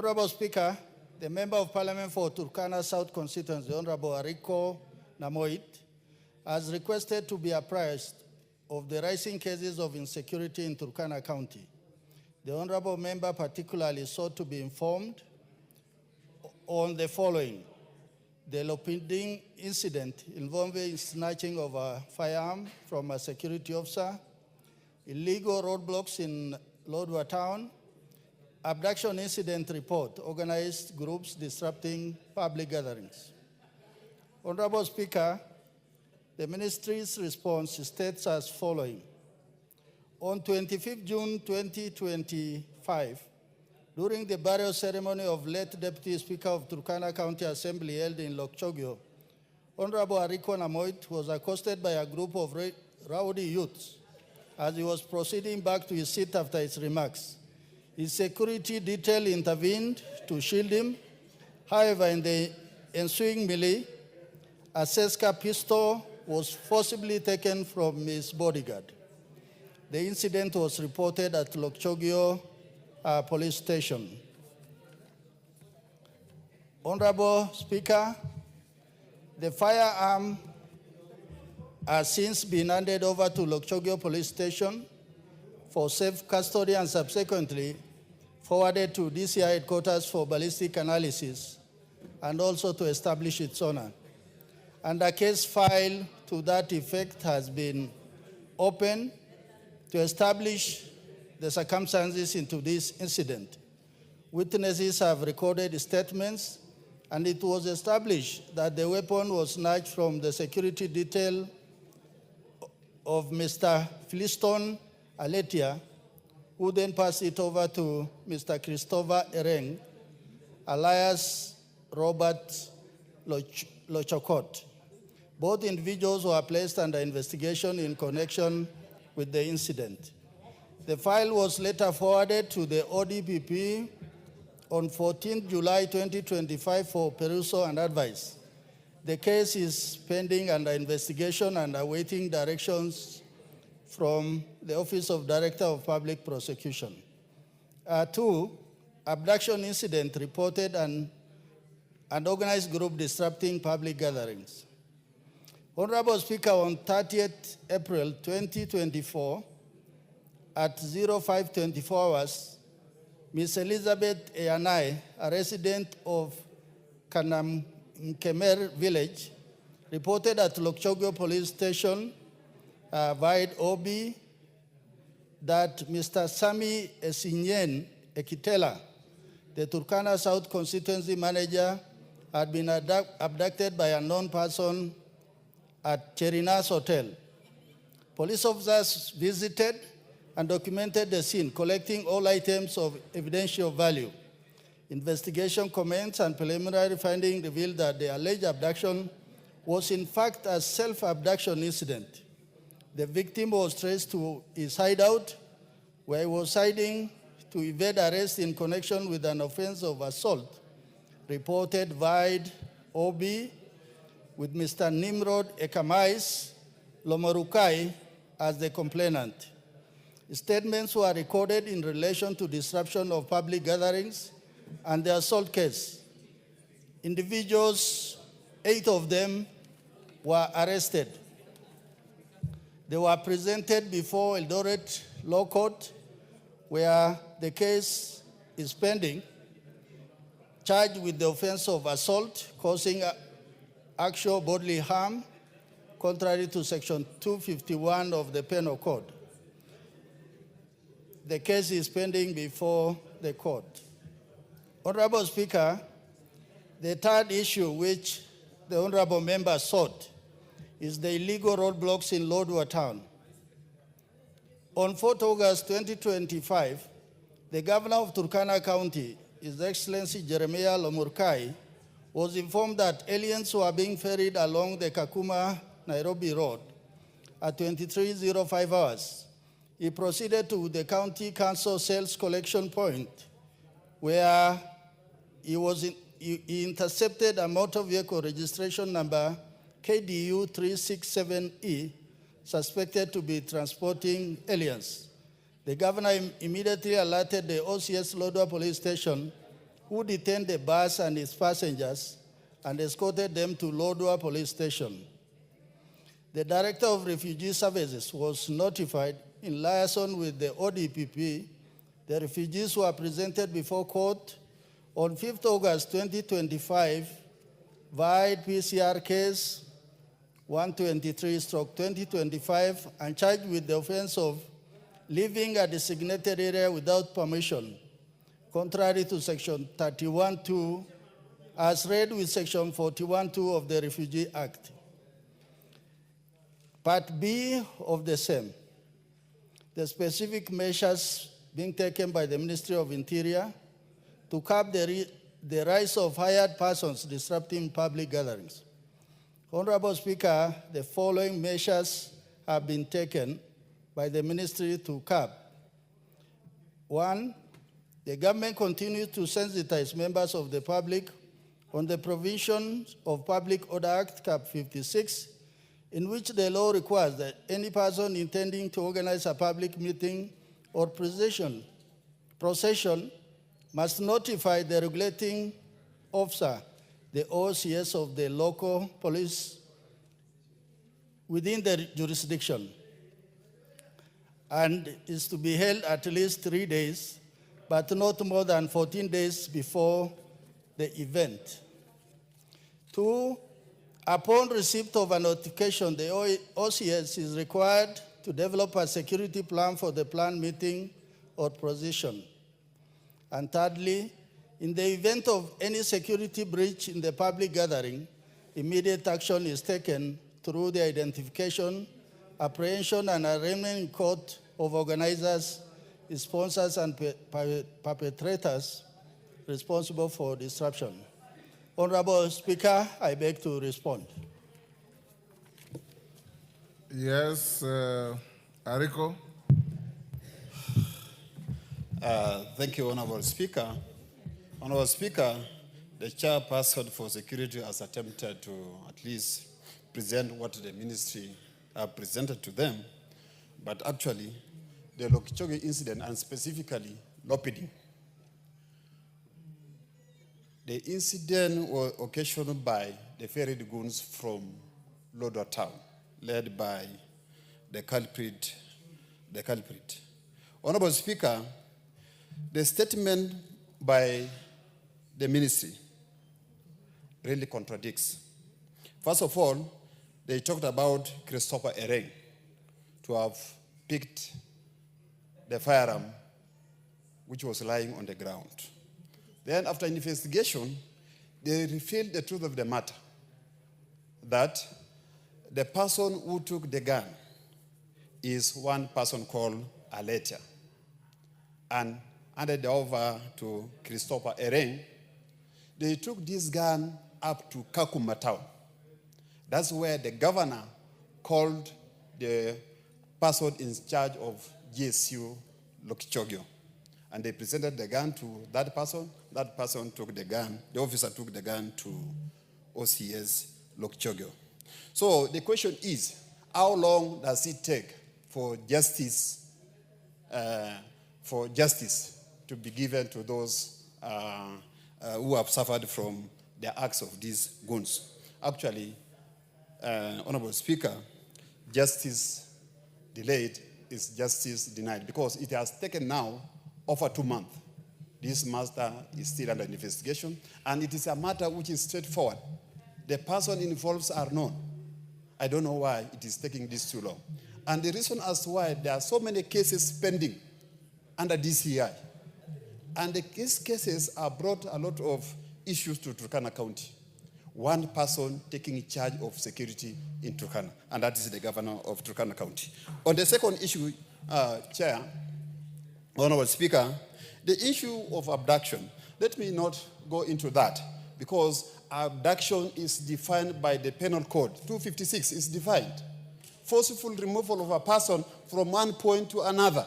Honorable Speaker, the Member of Parliament for Turkana South constituency, Honorable Ariko Namoit, has requested to be apprised of the rising cases of insecurity in Turkana County. The Honorable Member particularly sought to be informed on the following: the Lomorukai incident involving snatching of a firearm from a security officer, illegal roadblocks in Lodwar town, abduction incident report, organized groups disrupting public gatherings. Honorable Speaker, the Ministry's response states as following. On 25 June 2025, during the burial ceremony of late Deputy Speaker of Turkana County Assembly held in Lokchogyo, Honorable Ariko Namoit was accosted by a group of rowdy youths as he was proceeding back to his seat after his remarks. His security detail intervened to shield him. However, in the ensuing melee, a Seska pistol was forcibly taken from his bodyguard. The incident was reported at Lokchogyo police station. Honorable Speaker, the firearm has since been handed over to Lokchogyo police station for safe custody and subsequently forwarded to DCI headquarters for ballistic analysis and also to establish its owner. And a case file to that effect has been opened to establish the circumstances into this incident. Witnesses have recorded statements, and it was established that the weapon was snatched from the security detail of Mr. Philiston Aletia, who then passed it over to Mr. Christopher Ereng, alias Robert Lochokot. Both individuals were placed under investigation in connection with the incident. The file was later forwarded to the ODPP on 14 July 2025 for perusal and advice. The case is pending under investigation and awaiting directions from the Office of Director of Public Prosecution. 2, abduction incident reported and an organized group disrupting public gatherings. Honorable Speaker, on 30th April 2024, at 0524 hours, Ms. Elizabeth Eyanai, a resident of Kanamkemer village, reported at Lokchogyo police station, via OB, that Mr. Sami Esinyen Ekitela, the Turkana South constituency manager, had been abducted by a known person at Cherinas Hotel. Police officers visited and documented the scene, collecting all items of evidential value. Investigation commenced and preliminary findings revealed that the alleged abduction was in fact a self-abduction incident. The victim was traced to his hideout, where he was hiding to evade arrest in connection with an offense of assault, reported via OB, with Mr. Nimrod Ekamais Lomorukai as the complainant. Statements were recorded in relation to disruption of public gatherings and the assault case. Individuals, 8 of them, were arrested. They were presented before Eldoret Law Court, where the case is pending, charged with the offense of assault causing actual bodily harm, contrary to Section 251 of the Penal Code. The case is pending before the court. Honorable Speaker, the third issue which the Honorable Member sought is the illegal roadblocks in Lodwar town. On 4th August 2025, the Governor of Turkana County, His Excellency Jeremiah Lomorukai, was informed that aliens were being ferried along the Kakuma-Nairobi Road at 23:05 hours. He proceeded to the County Council sales collection point, where he intercepted a motor vehicle registration number KDU 367E, suspected to be transporting aliens. The governor immediately alerted the OCS Lodwar police station, who detained the bus and its passengers and escorted them to Lodwar Police Station. The Director of Refugee Services was notified in liaison with the ODPP. The refugees were presented before court on 5th August 2025 via PCR case 123/2025 and charged with the offense of living a designated area without permission, contrary to Section 31(2), as read with Section 41(2) of the Refugee Act. Part B of the same, the specific measures being taken by the Ministry of Interior to curb the rise of hired persons disrupting public gatherings. Honorable Speaker, the following measures have been taken by the ministry to curb. 1, the government continues to sensitize members of the public on the provisions of Public Order Act, Cap 56, in which the law requires that any person intending to organize a public meeting or procession must notify the regulating officer, the OCS of the local police within the jurisdiction, and is to be held at least 3 days, but not more than 14 days before the event. 2, upon receipt of a notification, the OCS is required to develop a security plan for the planned meeting or procession. And thirdly, in the event of any security breach in the public gathering, immediate action is taken through the identification, apprehension, and arraignment in court of organizers, sponsors, and perpetrators responsible for disruption. Honorable Speaker, I beg to respond. Yes, Ariko. Thank you, Honorable Speaker. Honorable Speaker, the chairperson for security has attempted to at least present what the ministry presented to them, but actually, the Lokichoge incident, and specifically Lopidi, the incident was occasioned by the ferried goons from Lodwar town, led by the culprit. Honorable Speaker, the statement by the ministry really contradicts. First of all, they talked about Christopher Ereng to have picked the firearm which was lying on the ground. Then after investigation, they revealed the truth of the matter, that the person who took the gun is one person called Aletia, and handed over to Christopher Ereng. They took this gun up to Kakuma town. That's where the governor called the person in charge of GSU Lokichogyo. And they presented the gun to that person. That person took the gun. The officer took the gun to OCS Lokichogyo. So the question is, how long does it take for justice to be given to those who have suffered from the acts of these goons? Actually, Honorable Speaker, justice delayed is justice denied, because it has taken now over 2 months. This matter is still under investigation, and it is a matter which is straightforward. The person involved are known. I don't know why it is taking this too long. And the reason as to why there are so many cases pending under DCI, and these cases have brought a lot of issues to Turkana County. One person taking charge of security in Turkana, and that is the governor of Turkana County. On the second issue, Chair, Honorable Speaker, the issue of abduction, let me not go into that, because abduction is defined by the Penal Code. 256 is defined. Forceful removal of a person from one point to another.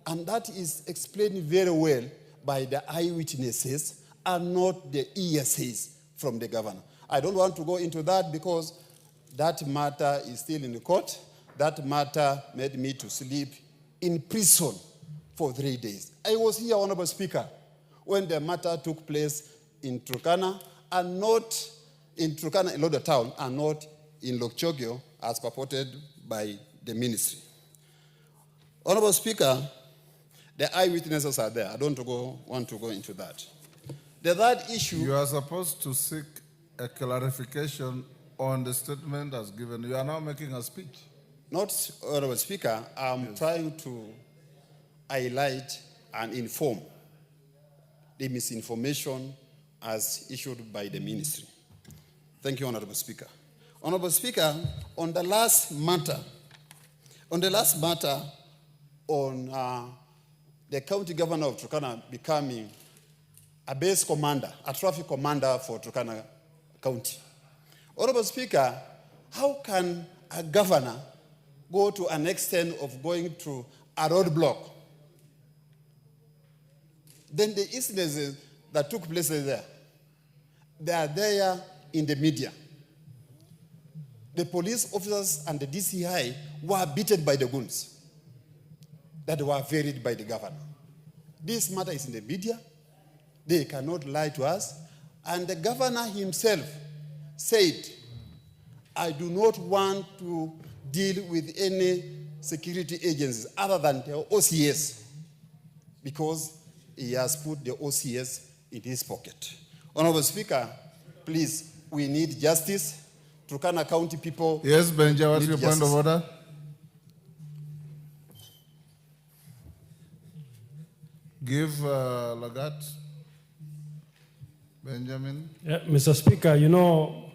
And that is explained very well by the eyewitnesses and not the ESAs from the governor. I don't want to go into that because that matter is still in the court. That matter made me to sleep in prison for 3 days. I was here, Honorable Speaker, when the matter took place in Turkana and not in Turkana, in Loda town, and not in Lokchogyo as purported by the ministry. Honorable Speaker, the eyewitnesses are there. I don't want to go into that. The third issue... You are supposed to seek a clarification on the statement as given. You are now making a speech. Not, Honorable Speaker, I'm trying to highlight and inform the misinformation as issued by the ministry. Thank you, Honorable Speaker. Honorable Speaker, on the last matter on the county governor of Turkana becoming a base commander, a traffic commander for Turkana County. Honorable Speaker, how can a governor go to an extent of going to a roadblock? Then the incidents that took place there, they are there in the media. The police officers and the DCI were beaten by the goons that were varied by the governor. This matter is in the media. They cannot lie to us. And the governor himself said, I do not want to deal with any security agencies other than the OCS, because he has put the OCS in his pocket. Honorable Speaker, please, we need justice. Turkana County people... Yes, Benja, what's your point of order? Give Lagat. Benjamin. Yeah, Mr. Speaker, you know,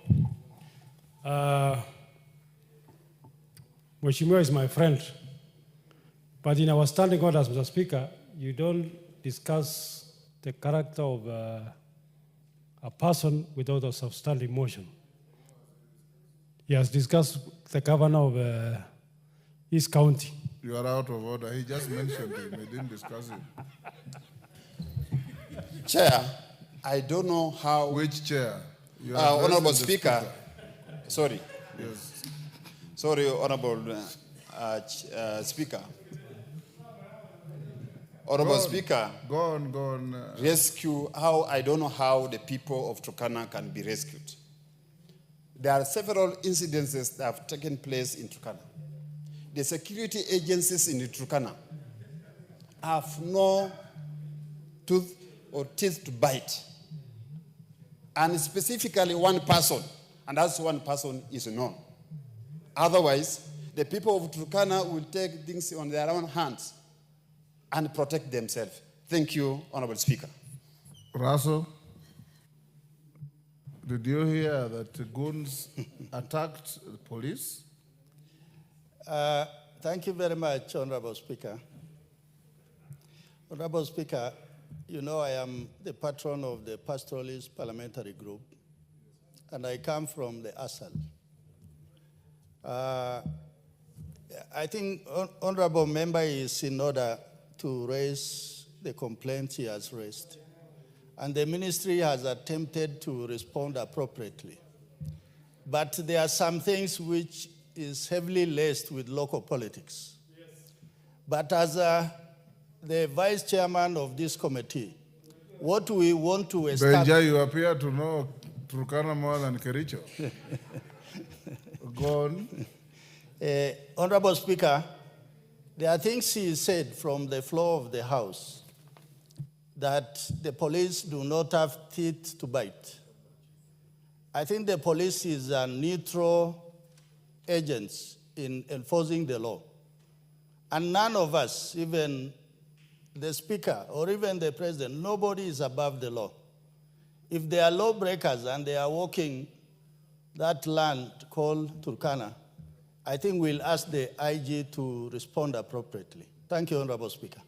Mheshimiwa is my friend. But in our standing orders, Mr. Speaker, you don't discuss the character of a person without a substantive motion. He has discussed the governor of East County. You are out of order. He just mentioned him. He didn't discuss him. Chair, I don't know how... Which chair? Honorable Speaker. Sorry. Yes. Sorry, Honorable Speaker. Honorable Speaker. Go on. Rescue, how I don't know how the people of Turkana can be rescued. There are several incidences that have taken place in Turkana. The security agencies in Turkana have no tooth or teeth to bite. And specifically one person, and that one person is known. Otherwise, the people of Turkana will take things on their own hands and protect themselves. Thank you, Honorable Speaker. Russell, did you hear that the goons attacked the police? Thank you very much, Honorable Speaker. Honorable Speaker, you know I am the patron of the Pastoralist Parliamentary Group, and I come from the ASAL. I think Honorable Member is in order to raise the complaints he has raised, and the ministry has attempted to respond appropriately. But there are some things which is heavily laced with local politics. Yes. But as the vice chairman of this committee, what we want to establish... Benja, you appear to know Turkana more than Kericho. Go on. Honorable Speaker, there are things he said from the floor of the House that the police do not have teeth to bite. I think the police is a neutral agents in enforcing the law. And none of us, even the Speaker or even the President, nobody is above the law. If they are lawbreakers and they are walking that land called Turkana, I think we'll ask the IG to respond appropriately. Thank you, Honorable Speaker.